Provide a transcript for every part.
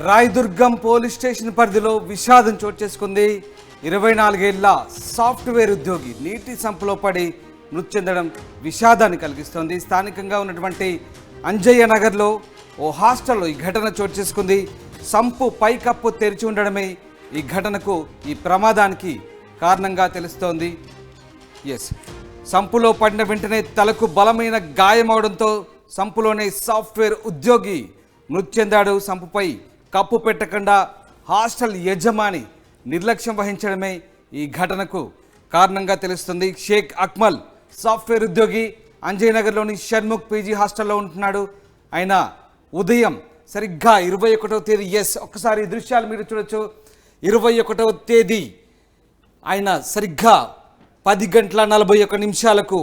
Rayadurgam police station పరిధిలో విషాదం చోటు చేసుకుంది. 24 ఏళ్ల సాఫ్ట్వేర్ ఉద్యోగి నీటి సంపులో పడి మృతి చెందడం విషాదాన్ని కలిగిస్తోంది. స్థానికంగా ఉన్నటువంటి అంజయ్య నగర్లో ఓ హాస్టల్లో ఈ ఘటన చోటు చేసుకుంది. సంపు పైకప్పు తెరిచి ఉండడమే ఈ ఘటనకు, ఈ ప్రమాదానికి కారణంగా తెలుస్తోంది. సంపులో పడిన వెంటనే తలకు బలమైన గాయమవడంతో సంపులోనే సాఫ్ట్వేర్ ఉద్యోగి మృతి చెందాడు. సంపుపై కప్పు పెట్టకుండా హాస్టల్ యజమాని నిర్లక్ష్యం వహించడమే ఈ ఘటనకు కారణంగా తెలుస్తుంది. షేక్ అక్మల్ సాఫ్ట్వేర్ ఉద్యోగి అంజయ్ నగర్లోని షణ్ముఖ్ పీజీ హాస్టల్లో ఉంటున్నాడు. ఆయన ఉదయం సరిగ్గా 21వ తేదీ, ఒక్కసారి దృశ్యాలు మీరు చూడొచ్చు. 21వ తేదీ ఆయన సరిగ్గా 10:41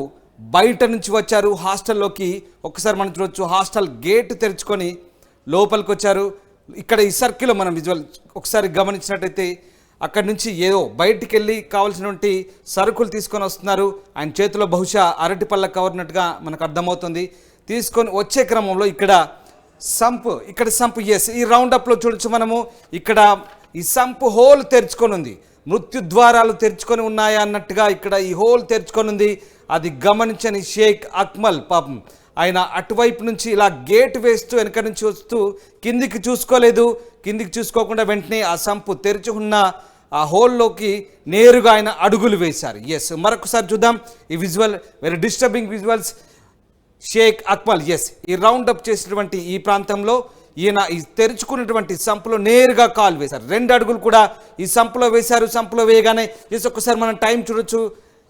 బయట నుంచి వచ్చారు హాస్టల్లోకి. ఒక్కసారి మనం చూడొచ్చు, హాస్టల్ గేట్ తెరుచుకొని లోపలికి వచ్చారు. ఇక్కడ ఈ సర్కిల్లో మనం విజువల్ ఒకసారి గమనించినట్టయితే అక్కడి నుంచి ఏదో బయటికి వెళ్ళి కావాల్సినటువంటి సరుకులు తీసుకొని వస్తున్నారు. ఆయన చేతిలో బహుశా అరటిపళ్ళ కవర్ ఉన్నట్టుగా మనకు అర్థమవుతుంది. తీసుకొని వచ్చే క్రమంలో ఇక్కడ సంపు ఈ రౌండప్లో చూడొచ్చు మనము. ఇక్కడ ఈ సంపు హోల్ తెరుచుకొని ఉంది, మృత్యు ద్వారాలు తెరుచుకొని ఉన్నాయా అన్నట్టుగా ఇక్కడ ఈ హోల్ తెరుచుకొని ఉంది. అది గమనించని షేక్ అక్మల్ పాపం ఆయన అటువైపు నుంచి ఇలా గేట్ వేస్తూ వెనక నుంచి వస్తూ కిందికి చూసుకోలేదు. కిందికి చూసుకోకుండా వెంటనే ఆ సంపు తెరిచి ఉన్న ఆ హోల్లోకి నేరుగా ఆయన అడుగులు వేశారు. మరొకసారి చూద్దాం ఈ visual, very disturbing visuals. Sheikh Akmal ఈ రౌండప్ చేసినటువంటి ఈ ప్రాంతంలో ఈయన ఈ తెరుచుకున్నటువంటి సంపులో నేరుగా కాలు వేశారు. 2 అడుగులు కూడా ఈ సంపులో వేశారు. సంపులో వేయగానే ఒక్కసారి మనం టైం చూడొచ్చు.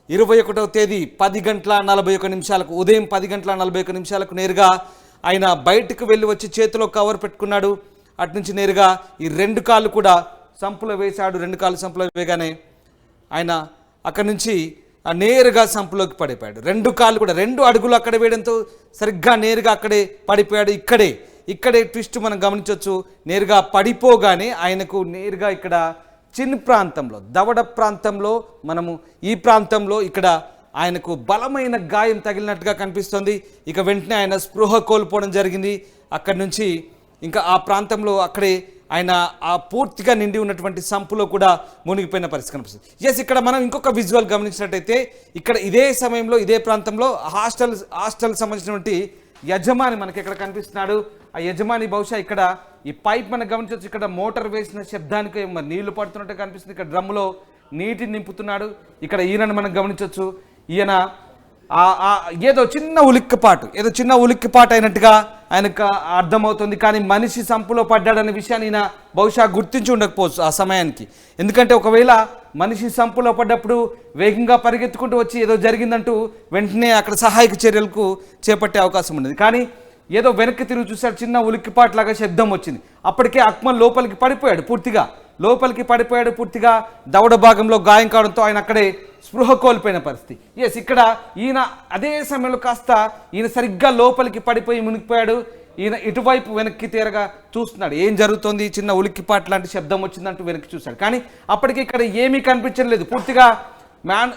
21వ తేదీ 10:41 ఉదయం 10:41 నేరుగా ఆయన బయటకు వెళ్ళి వచ్చి చేతిలో కవర్ పెట్టుకున్నాడు. అటు నుంచి నేరుగా ఈ 2 కాళ్ళు కూడా సంపులో వేశాడు. 2 కాళ్ళు సంపులో వేయగానే ఆయన అక్కడి నుంచి నేరుగా సంపులోకి పడిపోయాడు. 2 కాళ్ళు కూడా 2 అడుగులు అక్కడ వేయడంతో సరిగ్గా నేరుగా అక్కడే పడిపోయాడు. ఇక్కడే ట్విస్ట్ మనం గమనించవచ్చు. నేరుగా పడిపోగానే ఆయనకు నేరుగా ఇక్కడ చిన్న ప్రాంతంలో, దవడ ప్రాంతంలో, మనము ఈ ప్రాంతంలో ఇక్కడ ఆయనకు బలమైన గాయం తగిలినట్టుగా కనిపిస్తుంది. ఇక వెంటనే ఆయన స్పృహ కోల్పోవడం జరిగింది. అక్కడి నుంచి ఇంకా ఆ ప్రాంతంలో అక్కడే ఆయన ఆ పూర్తిగా నిండి ఉన్నటువంటి సంపులో కూడా మునిగిపోయిన పరిస్థితి కనిపిస్తుంది. ఇక్కడ మనం ఇంకొక విజువల్ గమనించినట్టయితే ఇక్కడ ఇదే సమయంలో ఇదే ప్రాంతంలో హాస్టల్ సంబంధించినటువంటి యజమాని మనకి ఇక్కడ కనిపిస్తున్నాడు. ఆ యజమాని బహుశా ఇక్కడ ఈ పైప్ మనకు గమనించవచ్చు. ఇక్కడ మోటార్ వేసిన శబ్దానికి నీళ్లు పడుతున్నట్టు కనిపిస్తుంది. ఇక్కడ డ్రమ్ములో నీటిని నింపుతున్నాడు. ఇక్కడ ఈయనను మనం గమనించవచ్చు. ఈయన ఏదో చిన్న ఉలిక్కిపాటు అయినట్టుగా ఆయనకు అర్థమవుతుంది. కానీ మనిషి సంపులో పడ్డాడనే విషయాన్ని ఈయన బహుశా గుర్తించి ఉండకపోవచ్చు ఆ సమయానికి. ఎందుకంటే ఒకవేళ మనిషి సంపులో పడ్డప్పుడు వేగంగా పరిగెత్తుకుంటూ వచ్చి ఏదో జరిగిందంటూ వెంటనే అక్కడ సహాయక చర్యలకు చేపట్టే అవకాశం ఉండేది. కానీ ఏదో వెనక్కి తిరిగి చూశాడు, చిన్న ఉలిక్కిపాట్లాగా శబ్దం వచ్చింది. అప్పటికే అక్మల్ లోపలికి పడిపోయాడు పూర్తిగా దవడ భాగంలో గాయం కావడంతో ఆయన అక్కడే స్పృహ కోల్పోయిన పరిస్థితి. ఇక్కడ ఈయన అదే సమయంలో కాస్త ఈయన సరిగ్గా లోపలికి పడిపోయి మునిగిపోయాడు. ఈయన ఇటువైపు వెనక్కి తీరగా చూస్తున్నాడు, ఏం జరుగుతుంది, చిన్న ఉలిక్కిపాటు లాంటి శబ్దం వచ్చిందంటూ వెనక్కి చూశాడు. కానీ అప్పటికి ఇక్కడ ఏమీ కనిపించలేదు. పూర్తిగా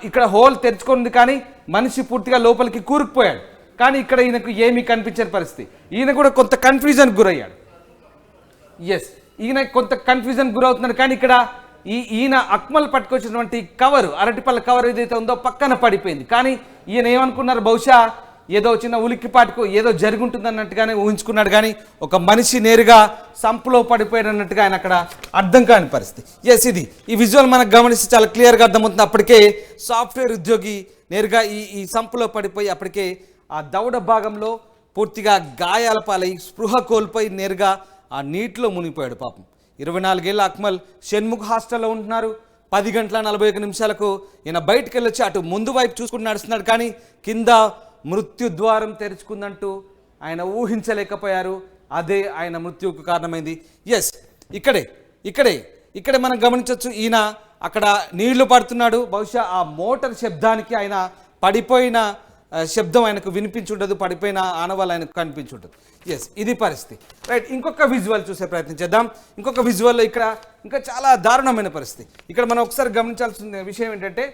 ఇక్కడ హోల్ తెరుచుకుంది, కానీ మనిషి పూర్తిగా లోపలికి కూరుకుపోయాడు. కానీ ఇక్కడ ఈయనకు ఏమీ కనిపించని పరిస్థితి. ఈయన కూడా కొంత కన్ఫ్యూజన్ గురయ్యాడు. ఈయన కొంత కన్ఫ్యూజన్ గురవుతున్నాడు. కానీ ఇక్కడ ఈయన అక్మల్ పట్టుకొచ్చినటువంటి కవరు, అరటిపళ్ళ కవర్ ఏదైతే ఉందో పక్కన పడిపోయింది. కానీ ఈయన ఏమనుకున్నారు, బహుశా ఏదో చిన్న ఉలిక్కిపాటుకు ఏదో జరుగుంటుందన్నట్టుగానే ఊహించుకున్నాడు. కానీ ఒక మనిషి నేరుగా సంపులో పడిపోయాడన్నట్టుగా ఆయన అక్కడ అర్థం కాని పరిస్థితి. ఇది ఈ విజువల్ మనకు గమనిస్తే చాలా క్లియర్గా అర్థమవుతుంది. అప్పటికే సాఫ్ట్వేర్ ఉద్యోగి నేరుగా ఈ సంపులో పడిపోయి అప్పటికే ఆ దవడ భాగంలో పూర్తిగా గాయాల పాలై స్పృహ కోల్పోయి నేరుగా ఆ నీటిలో మునిగిపోయాడు. పాపం 24 ఏళ్ల అక్మల్ షణ్ముఖ్ హాస్టల్లో ఉంటున్నారు. 10:41 ఈయన బయటికి వెళ్ళొచ్చి అటు ముందు వైపు చూసుకుంటూ నడుస్తున్నాడు. కానీ కింద మృత్యు ద్వారం తెరుచుకుందంటూ ఆయన ఊహించలేకపోయారు. అదే ఆయన మృత్యువుకు కారణమైంది. ఇక్కడే మనం గమనించవచ్చు. ఈయన అక్కడ నీళ్లు పడుతున్నాడు. బహుశా ఆ మోటార్ శబ్దానికి ఆయన పడిపోయిన శబ్దం ఆయనకు వినిపించుండదు, పడిపోయిన ఆనవాళ్ళు ఆయనకు కనిపించుంటుంది. ఇది పరిస్థితి. రైట్, ఇంకొక విజువల్ చూసే ప్రయత్నం చేద్దాం. ఇంకొక విజువల్లో ఇక్కడ ఇంకా చాలా దారుణమైన పరిస్థితి. ఇక్కడ మనం ఒకసారి గమనించాల్సిన విషయం ఏంటంటే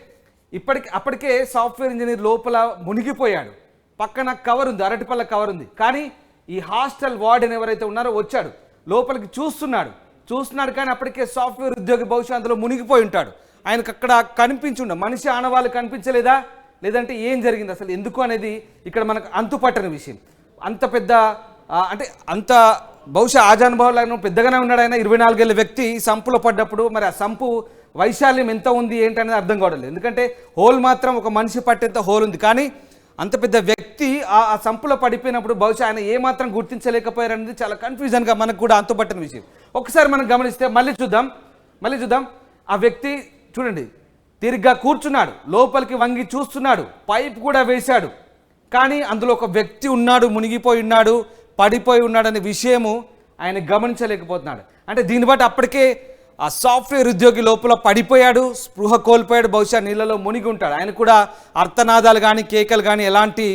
అప్పటికే సాఫ్ట్వేర్ ఇంజనీర్ లోపల మునిగిపోయాడు. పక్కన కవర్ ఉంది, అరటిపళ్ళ కవర్ ఉంది. కానీ ఈ హాస్టల్ వార్డెన్ ఎవరైతే ఉన్నారో వచ్చాడు. లోపలికి చూస్తున్నాడు కానీ అప్పటికే సాఫ్ట్వేర్ ఉద్యోగి బహుశా అందులో మునిగిపోయి ఉంటాడు. ఆయనకు అక్కడ కనిపించుండ మనిషి ఆనవాళ్ళు కనిపించలేదా, లేదంటే ఏం జరిగింది అసలు ఎందుకు అనేది ఇక్కడ మనకు అంతుపట్టని విషయం. అంత పెద్ద అంటే అంత బహుశా ఆజానుభావులు పెద్దగానే ఉన్నాడు ఆయన. 24 ఏళ్ళ వ్యక్తి సంపులో పడ్డప్పుడు మరి ఆ సంపు వైశాల్యం ఎంత ఉంది ఏంటనేది అర్థం కావట్లేదు. ఎందుకంటే హోల్ మాత్రం ఒక మనిషి పట్టేంత హోల్ ఉంది, కానీ అంత పెద్ద వ్యక్తి ఆ సంపులో పడిపోయినప్పుడు బహుశా ఆయన ఏమాత్రం గుర్తించలేకపోయారనేది చాలా కన్ఫ్యూజన్గా మనకు కూడా అంతుపట్టని విషయం. ఒకసారి మనం గమనిస్తే మళ్ళీ చూద్దాం. ఆ వ్యక్తి చూడండి తిరిగ్గా కూర్చున్నాడు, లోపలికి వంగి చూస్తున్నాడు, పైప్ కూడా వేశాడు, కానీ అందులో ఒక వ్యక్తి ఉన్నాడు, మునిగిపోయి ఉన్నాడు, పడిపోయి ఉన్నాడు అనే విషయము ఆయన గమనించలేకపోతున్నాడు. అంటే దీన్ని బట్టి అప్పటికే ఆ సాఫ్ట్వేర్ ఉద్యోగి లోపల పడిపోయాడు, స్పృహ కోల్పోయాడు, బహుశా నీళ్ళలో మునిగి ఉంటాడు. ఆయన కూడా అర్థనాదాలు కానీ కేకలు కానీ ఎలాంటి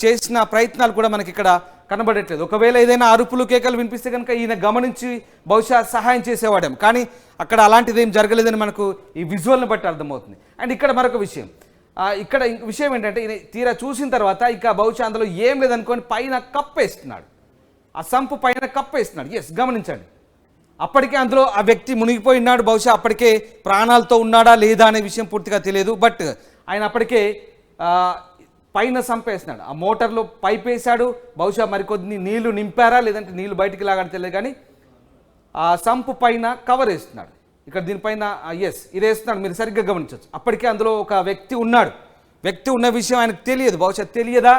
చేసిన ప్రయత్నాలు కూడా మనకి ఇక్కడ కనబడట్లేదు. ఒకవేళ ఏదైనా అరుపులు కేకలు వినిపిస్తే కనుక ఈయన గమనించి బహుశా సహాయం చేసేవాడేం, కానీ అక్కడ అలాంటిది ఏం జరగలేదని మనకు ఈ విజువల్ని బట్టి అర్థమవుతుంది. అండ్ ఇక్కడ మరొక విషయం, ఇక్కడ విషయం ఏంటంటే ఈయన తీరా చూసిన తర్వాత ఇక బహుశా అందులో ఏం లేదనుకొని పైన కప్పేస్తున్నాడు, ఆ సంపు పైన కప్పేస్తున్నాడు. ఎస్, గమనించండి, అప్పటికే అందులో ఆ వ్యక్తి మునిగిపోయి ఉన్నాడు, బహుశా అప్పటికే ప్రాణాలతో ఉన్నాడా లేదా అనే విషయం పూర్తిగా తెలియదు. బట్ ఆయన అప్పటికే పైన సంపేస్తున్నాడు, ఆ మోటార్లో పైప్ వేశాడు, బహుశా మరికొద్ది నీళ్లు నింపారా లేదంటే నీళ్లు బయటికి లాగానే తెలియదు, కానీ ఆ సంపు పైన కవర్ వేస్తున్నాడు. ఇక్కడ దీనిపైన ఎస్ ఇది వేస్తున్నాడు, మీరు సరిగ్గా గమనించవచ్చు. అప్పటికే అందులో ఒక వ్యక్తి ఉన్న విషయం ఆయనకు తెలియదు, బహుశా తెలియదా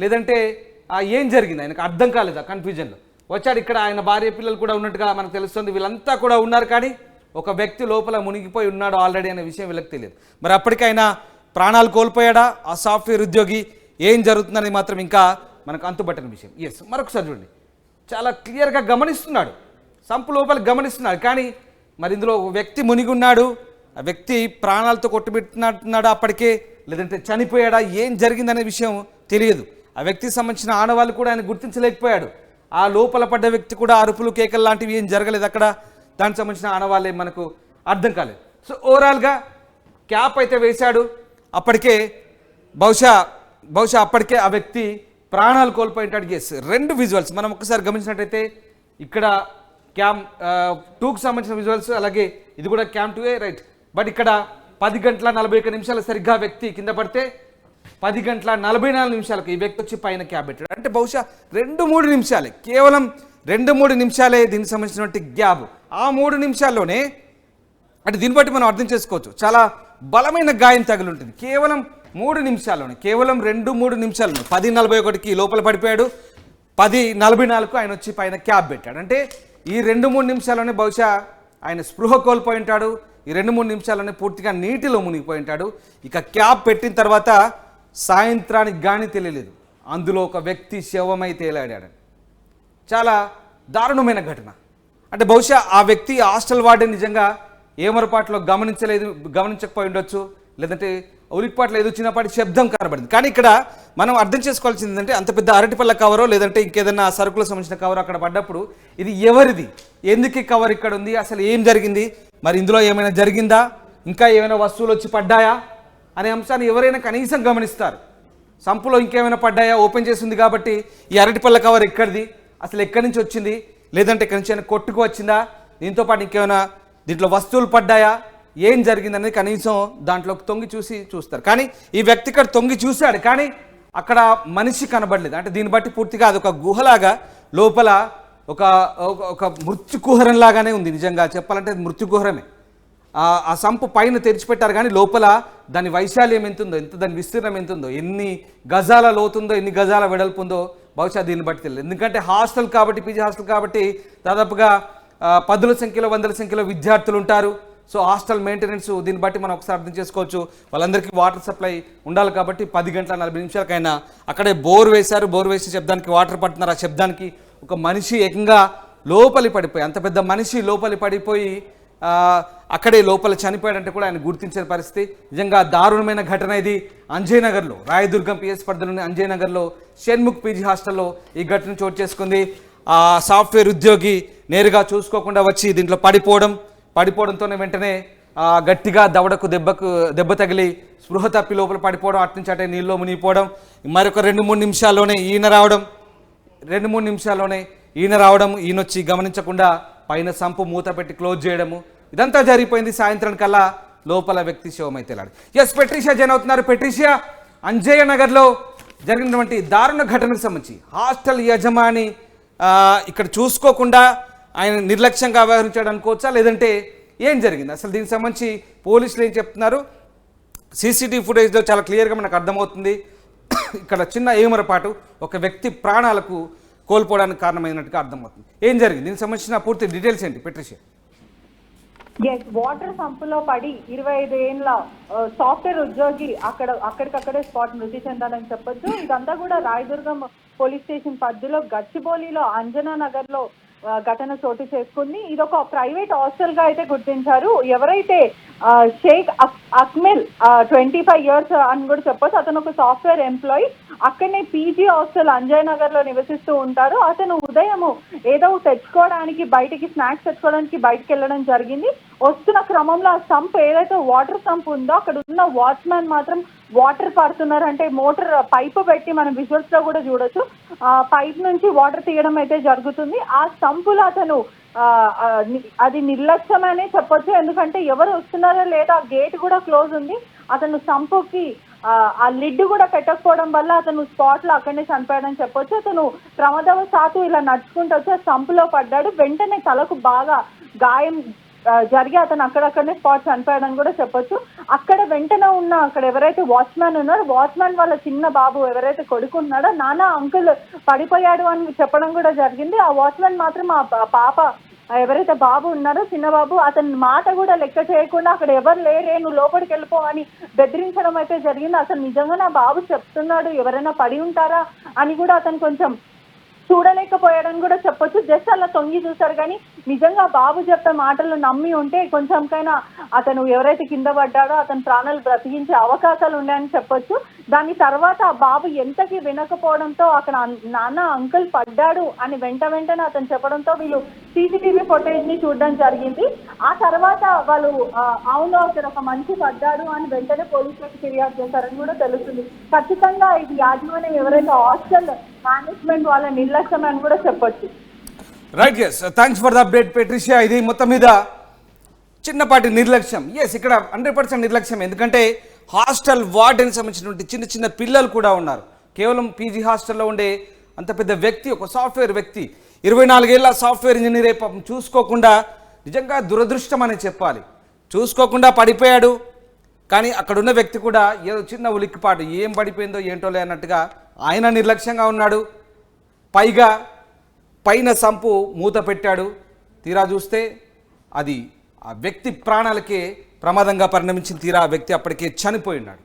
లేదంటే ఏం జరిగింది ఆయనకు అర్థం కాలేదా, కన్ఫ్యూజన్లో వచ్చాడు. ఇక్కడ ఆయన భార్య పిల్లలు కూడా ఉన్నట్టుగా మనకు తెలుస్తుంది, వీళ్ళంతా కూడా ఉన్నారు, కానీ ఒక వ్యక్తి లోపల మునిగిపోయి ఉన్నాడు ఆల్రెడీ అనే విషయం వీళ్ళకి తెలియదు. మరి అప్పటికి ఆయన ప్రాణాలు కోల్పోయాడా, ఆ సాఫ్ట్వేర్ ఉద్యోగి ఏం జరుగుతుందని మాత్రం ఇంకా మనకు అంతుబట్టని విషయం. ఎస్, మరొకసారి చూడండి, చాలా క్లియర్గా గమనిస్తున్నాడు, సంపు లోపల గమనిస్తున్నాడు, కానీ మరి ఇందులో ఒక వ్యక్తి మునిగి ఉన్నాడు, ఆ వ్యక్తి ప్రాణాలతో కొట్టుబెట్టినట్టున్నాడా అప్పటికే లేదంటే చనిపోయాడా, ఏం జరిగిందనే విషయం తెలియదు. ఆ వ్యక్తికి సంబంధించిన ఆనవాళ్ళు కూడా ఆయన గుర్తించలేకపోయాడు. ఆ లోపల పడ్డ వ్యక్తి కూడా అరుపులు కేకలు లాంటివి ఏం జరగలేదు అక్కడ, దానికి సంబంధించిన ఆనవాళ్ళే మనకు అర్థం కాలేదు. సో ఓవరాల్గా క్యాప్ అయితే వేశాడు, అప్పటికే బహుశా అప్పటికే ఆ వ్యక్తి ప్రాణాలు కోల్పోయి ఉంటాడు. ఎస్, 2 విజువల్స్ మనం ఒక్కసారి గమనించినట్టయితే ఇక్కడ క్యామ్ 2కు సంబంధించిన విజువల్స్, అలాగే ఇది కూడా క్యామ్ 2ఏ రైట్. బట్ ఇక్కడ 10 గంటల 41 నిమిషాలు సరిగ్గా వ్యక్తి కింద పడితే 10 గంటల 44 నిమిషాలకు ఈ వ్యక్తి వచ్చి పైన క్యాప్ పెట్టాడు. అంటే బహుశా 2-3 నిమిషాలే, కేవలం 2-3 నిమిషాలే దీనికి సంబంధించినటువంటి గ్యాప్. ఆ 3 నిమిషాల్లోనే అంటే దీన్ని బట్టి మనం అర్థం చేసుకోవచ్చు, చాలా బలమైన గాయం తగిలి ఉంటుంది. కేవలం 3 నిమిషాల్లోనే, కేవలం 2-3 నిమిషాల్లో 10:41కి లోపల పడిపోయాడు, 10:44కు ఆయన వచ్చి పైన క్యాప్ పెట్టాడు. అంటే ఈ 2-3 నిమిషాల్లోనే బహుశా ఆయన స్పృహ కోల్పోయి ఉంటాడు, ఈ 2-3 నిమిషాల్లోనే పూర్తిగా నీటిలో మునిగిపోయి ఉంటాడు. ఇక క్యాప్ పెట్టిన తర్వాత సాయంత్రానికి కానీ తెలియలేదు అందులో ఒక వ్యక్తి శవమై తేలాడాడు. చాలా దారుణమైన ఘటన. అంటే బహుశా ఆ వ్యక్తి హాస్టల్ వార్డెన్ నిజంగా ఏమరపాట్లో గమనించకపోయి ఉండొచ్చు, లేదంటే ఉలిక్పాట్లో ఏదో చిన్నపాటి శబ్దం కనబడింది. కానీ ఇక్కడ మనం అర్థం చేసుకోవాల్సింది ఏంటంటే అంత పెద్ద అరటిపళ్ళ కవరో లేదంటే ఇంకేదన్నా సరుకులకు సంబంధించిన కవర్ అక్కడ పడ్డప్పుడు ఇది ఎవరిది, ఎందుకు కవర్ ఇక్కడ ఉంది, అసలు ఏం జరిగింది, మరి ఇందులో ఏమైనా జరిగిందా, ఇంకా ఏమైనా వస్తువులు వచ్చి పడ్డాయా అనే అంశాన్ని ఎవరైనా కనీసం గమనిస్తారు. సంపులో ఇంకేమైనా పడ్డాయా, ఓపెన్ చేసింది కాబట్టి ఈ అరటిపళ్ళ కవర్ ఎక్కడిది, అసలు ఎక్కడి నుంచి వచ్చింది, లేదంటే ఎక్కడి నుంచి అయినా కొట్టుకు వచ్చిందా, దీంతో పాటు ఇంకేమైనా దీంట్లో వస్తువులు పడ్డాయా, ఏం జరిగిందనేది కనీసం దాంట్లోకి తొంగి చూస్తారు. కానీ ఈ వ్యక్తి ఇక్కడ తొంగి చూశాడు, కానీ అక్కడ మనిషి కనబడలేదు. అంటే దీన్ని బట్టి పూర్తిగా అదొక గుహలాగా లోపల ఒక మృత్యుకుహరం లాగానే ఉంది. నిజంగా చెప్పాలంటే మృత్యుకుహరమే. ఆ సంపు పైన తెరిచిపెట్టారు, కానీ లోపల దాని వైశాల్యం ఎంతుందో, దాని విస్తీర్ణం ఎంతుందో, ఎన్ని గజాల లోతుందో, ఎన్ని గజాల వెడల్పు ఉందో బహుశా దీన్ని బట్టి తెలియదు. ఎందుకంటే హాస్టల్ కాబట్టి, పీజీ హాస్టల్ కాబట్టి దాదాపుగా 10ల సంఖ్యలో 100ల సంఖ్యలో విద్యార్థులు ఉంటారు. సో హాస్టల్ మెయింటెనెన్స్ దీన్ని బట్టి మనం ఒకసారి అర్థం చేసుకోవచ్చు. వాళ్ళందరికీ వాటర్ సప్లై ఉండాలి కాబట్టి 10 గంటల 40 నిమిషాలకైనా అక్కడే బోర్ వేశారు. బోర్ వేసే శబ్దానికి వాటర్ పడుతున్నారు. ఆ శబ్దానికి ఒక మనిషి ఏకంగా లోపలి పడిపోయి, అంత పెద్ద మనిషి లోపలి పడిపోయి అక్కడే లోపల చనిపోయాడంటే కూడా ఆయన గుర్తించిన పరిస్థితి. నిజంగా దారుణమైన ఘటన ఇది. అంజయ్యనగర్లో, రాయదుర్గం పిఎస్ పరిధిలోని అంజయ్యనగర్లో షణ్ముఖ్ పీజీ హాస్టల్లో ఈ ఘటన చోటు చేసుకుంది. ఆ సాఫ్ట్వేర్ ఉద్యోగి నేరుగా చూసుకోకుండా వచ్చి దీంట్లో పడిపోవడంతోనే వెంటనే గట్టిగా దవడకు దెబ్బ తగిలి స్పృహ తప్పి లోపల పడిపోవడం, అట్నుంచి అటే నీళ్ళలో మునిగిపోవడం, మరొక 2-3 నిమిషాల్లోనే ఈయన రావడం, 2-3 నిమిషాల్లోనే ఈయన రావడం, ఈయన వచ్చి గమనించకుండా పైన సంపు మూత పెట్టి క్లోజ్ చేయడము, ఇదంతా జరిగిపోయింది. సాయంత్రం కల్లా లోపల వ్యక్తి శవం అయితే తేలాడు. ఎస్, పెట్రిషియా జాయిన్ అవుతున్నారు. పెట్రిషియా, అంజయ్య నగర్లో జరిగినటువంటి దారుణ ఘటనకు సంబంధించి హాస్టల్ యజమాని ఇక్కడ చూసుకోకుండా ఆయన నిర్లక్ష్యంగా వ్యవహరించాడు అనుకోవచ్చా, లేదంటే ఏం జరిగింది అసలు? దీనికి సంబంధించి పోలీసులు ఏం చెప్తున్నారు? సీసీటీవీ ఫుటేజ్లో చాలా క్లియర్గా మనకు అర్థమవుతుంది. ఇక్కడ చిన్న ఏమరపాటు ఒక వ్యక్తి ప్రాణాలకు కోల్పోవడానికి కారణమైనట్టుగా అర్థమవుతుంది. ఏం జరిగింది? దీనికి సంబంధించిన పూర్తి డీటెయిల్స్ ఏంటి పెట్రిషియా? వాటర్ సంపులో పడి 25 ఏళ్ల సాఫ్ట్వేర్ ఉద్యోగి అక్కడికక్కడే స్పాట్ మృతి చెందాలని చెప్పొచ్చు. ఇదంతా కూడా రాయదుర్గం పోలీస్ స్టేషన్ పరిధిలో గచ్చిబౌలిలో అంజనా నగర్ లో ఘటన చోటు చేసుకుంది. ఇది ఒక ప్రైవేట్ హాస్టల్ గా అయితే గుర్తించారు. ఎవరైతే షేక్ అక్మిల్ 25 years అని కూడా చెప్పొచ్చు. అతను ఒక సాఫ్ట్వేర్ ఎంప్లాయీ. అక్కడనే పీజీ హాస్టల్ అంజయ్ నగర్ లో నివసిస్తూ ఉంటారు. అతను ఉదయము ఏదో తెచ్చుకోవడానికి బయటికి స్నాక్స్ తెచ్చుకోవడానికి బయటకు వెళ్ళడం జరిగింది. వస్తున్న క్రమంలో ఆ సంప్ ఏదైతే వాటర్ సంప్ ఉందో అక్కడ ఉన్న వాచ్మ్యాన్ మాత్రం వాటర్ పడుతున్నారు అంటే మోటార్ పైపు పెట్టి మనం విజువల్స్ లో కూడా చూడొచ్చు. పైప్ నుంచి వాటర్ తీయడం అయితే జరుగుతుంది. ఆ సంపులో అతను అది నిర్లక్ష్యమనే చెప్పొచ్చు. ఎందుకంటే ఎవరు వస్తున్నారో లేదా గేట్ కూడా క్లోజ్ ఉంది. అతను సంపుకి ఆ లిడ్ కూడా పెట్టకపోవడం వల్ల అతను స్పాట్ లో అక్కడనే చనిపోయాడని చెప్పొచ్చు. అతను ప్రమాదవశాత్తు ఇలా నడుచుకుంటూ వచ్చి ఆ సంపులో పడ్డాడు. వెంటనే తలకు బాగా గాయం జరిగి అతను అక్కడక్కడనే స్పాట్ చనిపోయాడని కూడా చెప్పొచ్చు. అక్కడ వెంటనే ఉన్న అక్కడ ఎవరైతే వాచ్మ్యాన్ ఉన్నారో వాచ్మ్యాన్ వాళ్ళ చిన్న బాబు ఎవరైతే కొడుకున్నాడో నాన్న అంకుల్ పడిపోయాడు అని చెప్పడం కూడా జరిగింది. ఆ వాచ్మ్యాన్ మాత్రం ఆ పాప ఎవరైతే బాబు ఉన్నారో చిన్న బాబు అతని మాట కూడా లెక్క చేయకుండా అక్కడ ఎవరు లేరే నువ్వు లోపలికి వెళ్ళిపో అని బెదిరించడం అయితే జరిగింది. అసలు నిజంగా నా బాబు చెప్తున్నాడు ఎవరైనా పడి ఉంటారా అని కూడా అతను కొంచెం చూడలేకపోయాడని కూడా చెప్పొచ్చు. జస్ట్ అలా తొంగి చూశారు కానీ నిజంగా బాబు చెప్పే మాటలు నమ్మి ఉంటే కొంచెంకైనా అతను ఎవరైతే కింద పడ్డాడో అతని ప్రాణాలు బ్రతికించే అవకాశాలు ఉన్నాయని చెప్పొచ్చు. దాని తర్వాత ఆ బాబు ఎంతకి వినకపోవడంతో అక్కడ నాన్న అంకుల్ పడ్డాడు అని వెంటనే అతను చెప్పడంతో వీళ్ళు సీసీటీవీ ఫుటేజ్ ని చూడడం జరిగింది. ఆ తర్వాత వాళ్ళు అవును అక్కడ ఒక మనిషి పడ్డాడు అని వెంటనే పోలీసులకు ఫిర్యాదు చేశారని కూడా తెలుస్తుంది. ఖచ్చితంగా ఇది యాజమాన్యం ఎవరైతే హాస్టల్ మేనేజ్మెంట్ వాళ్ళ నిర్లక్ష్యం అని కూడా చెప్పొచ్చు. Right, yes, thanks for the update Patricia. ఇది మొత్తం మీద చిన్నపాటి నిర్లక్ష్యం. ఎస్, ఇక్కడ 100% నిర్లక్ష్యం. ఎందుకంటే హాస్టల్ వార్డెన్ సంబంధించినటువంటి చిన్న పిల్లలు కూడా ఉన్నారు. కేవలం పీజీ హాస్టల్లో ఉండే అంత పెద్ద వ్యక్తి ఒక సాఫ్ట్వేర్ వ్యక్తి 24 ఏళ్ళ సాఫ్ట్వేర్ ఇంజనీర్ పాపం చూసుకోకుండా నిజంగా దురదృష్టం అని చెప్పాలి. చూసుకోకుండా పడిపోయాడు. కానీ అక్కడున్న వ్యక్తి కూడా ఏదో చిన్న ఉలిక్కిపాటు ఏం పడిపోయిందో ఏంటోలే అన్నట్టుగా ఆయన నిర్లక్ష్యంగా ఉన్నాడు. పైగా పైన సంపు మూత పెట్టాడు. తీరా చూస్తే అది ఆ వ్యక్తి ప్రాణాలకే ప్రమాదంగా పరిణమించిన. తీరా ఆ వ్యక్తి అప్పటికే చనిపోయి ఉన్నాడు.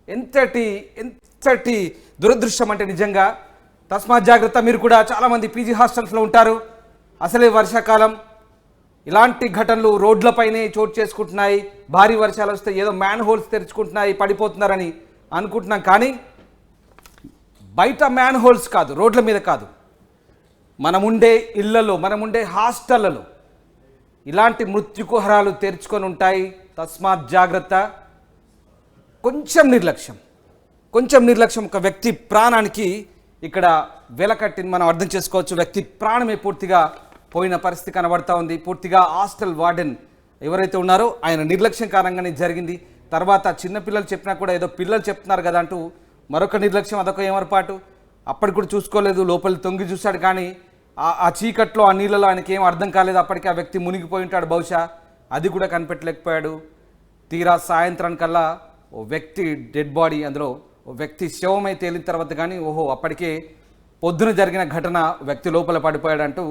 ఎంతటి దురదృష్టం అంటే నిజంగా తస్మాత్ జాగ్రత్త. మీరు కూడా చాలామంది పీజీ హాస్టల్స్లో ఉంటారు. అసలే వర్షాకాలం, ఇలాంటి ఘటనలు రోడ్లపైనే చోటు చేసుకుంటున్నాయి. భారీ వర్షాలు వస్తే ఏదో మ్యాన్ హోల్స్ తెరుచుకుంటున్నాయి పడిపోతున్నారని అనుకుంటున్నాం. కానీ బయట మ్యాన్ హోల్స్ కాదు, రోడ్ల మీద కాదు, మనముండే ఇళ్లలో మనముండే హాస్టళ్లలో ఇలాంటి మృత్యుకుహరాలు తెరుచుకొని ఉంటాయి. తస్మాత్ జాగ్రత్త. కొంచెం నిర్లక్ష్యం ఒక వ్యక్తి ప్రాణానికి ఇక్కడ వెలకట్టిని మనం అర్థం చేసుకోవచ్చు. వ్యక్తి ప్రాణమే పూర్తిగా పోయిన పరిస్థితి కనబడతా ఉంది. పూర్తిగా హాస్టల్ వార్డెన్ ఎవరైతే ఉన్నారో ఆయన నిర్లక్ష్యం కారణంగానే జరిగింది. తర్వాత చిన్నపిల్లలు చెప్పినా కూడా ఏదో పిల్లలు చెప్తున్నారు కదా అంటూ మరొక నిర్లక్ష్యం, అదొక ఏమరపాటు. అప్పటికి కూడా చూసుకోలేదు, లోపలి తొంగి చూశాడు. కానీ ఆ చీకట్లో ఆ నీళ్ళలో ఆయనకి ఏం అర్థం కాలేదు. అప్పటికి ఆ వ్యక్తి మునిగిపోయి ఉంటాడు బహుశా, అది కూడా కనిపెట్టలేకపోయాడు. తీరా సాయంత్రానికల్లా ఓ వ్యక్తి డెడ్ బాడీ, అందులో ఓ వ్యక్తి శవం అయితే తేలిన తర్వాత కానీ ఓహో అప్పటికే పొద్దున జరిగిన ఘటన, వ్యక్తి లోపల పడిపోయాడు అంటూ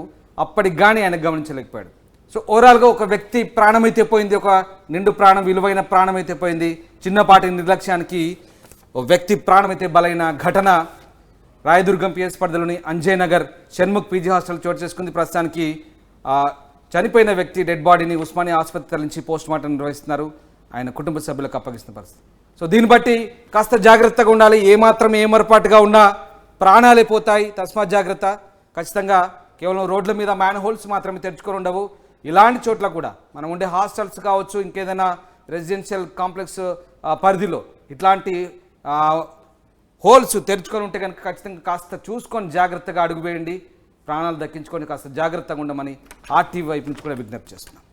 అప్పటికి కానీ ఆయన గమనించలేకపోయాడు. సో ఓవరాల్గా ఒక వ్యక్తి ప్రాణం అయితే పోయింది, ఒక నిండు ప్రాణం, విలువైన ప్రాణం అయితే పోయింది. చిన్నపాటి నిర్లక్ష్యానికి ఓ వ్యక్తి ప్రాణం అయితే బలైన ఘటన రాయదుర్గం పిఎస్ పరిధిలోని అంజయ్ నగర్ షణ్ముఖ్ పీజీ హాస్టల్ చోటు చేసుకుంది. ప్రస్తుతానికి చనిపోయిన వ్యక్తి డెడ్ బాడీని ఉస్మానియా ఆసుపత్రి నుంచి పోస్ట్ మార్టం నిర్వహిస్తున్నారు. ఆయన కుటుంబ సభ్యులకు అప్పగిస్తున్న పరిస్థితి. సో దీన్ని బట్టి కాస్త జాగ్రత్తగా ఉండాలి. ఏమాత్రం ఏమరపాటుగా ఉన్నా ప్రాణాలే పోతాయి. తస్మాత్ జాగ్రత్త. ఖచ్చితంగా కేవలం రోడ్ల మీద మ్యాన్ హోల్స్ మాత్రమే తెరుచుకొని ఉండవు. ఇలాంటి చోట్ల కూడా మనం ఉండే హాస్టల్స్ కావచ్చు, ఇంకేదైనా రెసిడెన్షియల్ కాంప్లెక్స్ పరిధిలో ఇట్లాంటి హోల్స్ తెరుచుకొని ఉంటే కనుక ఖచ్చితంగా కాస్త చూసుకొని జాగ్రత్తగా అడుగు వేయండి. ప్రాణాలు దక్కించుకొని కాస్త జాగ్రత్తగా ఉండమని ఆర్టీవీ వైపు నుంచి కూడా విజ్ఞప్తి చేస్తున్నాం.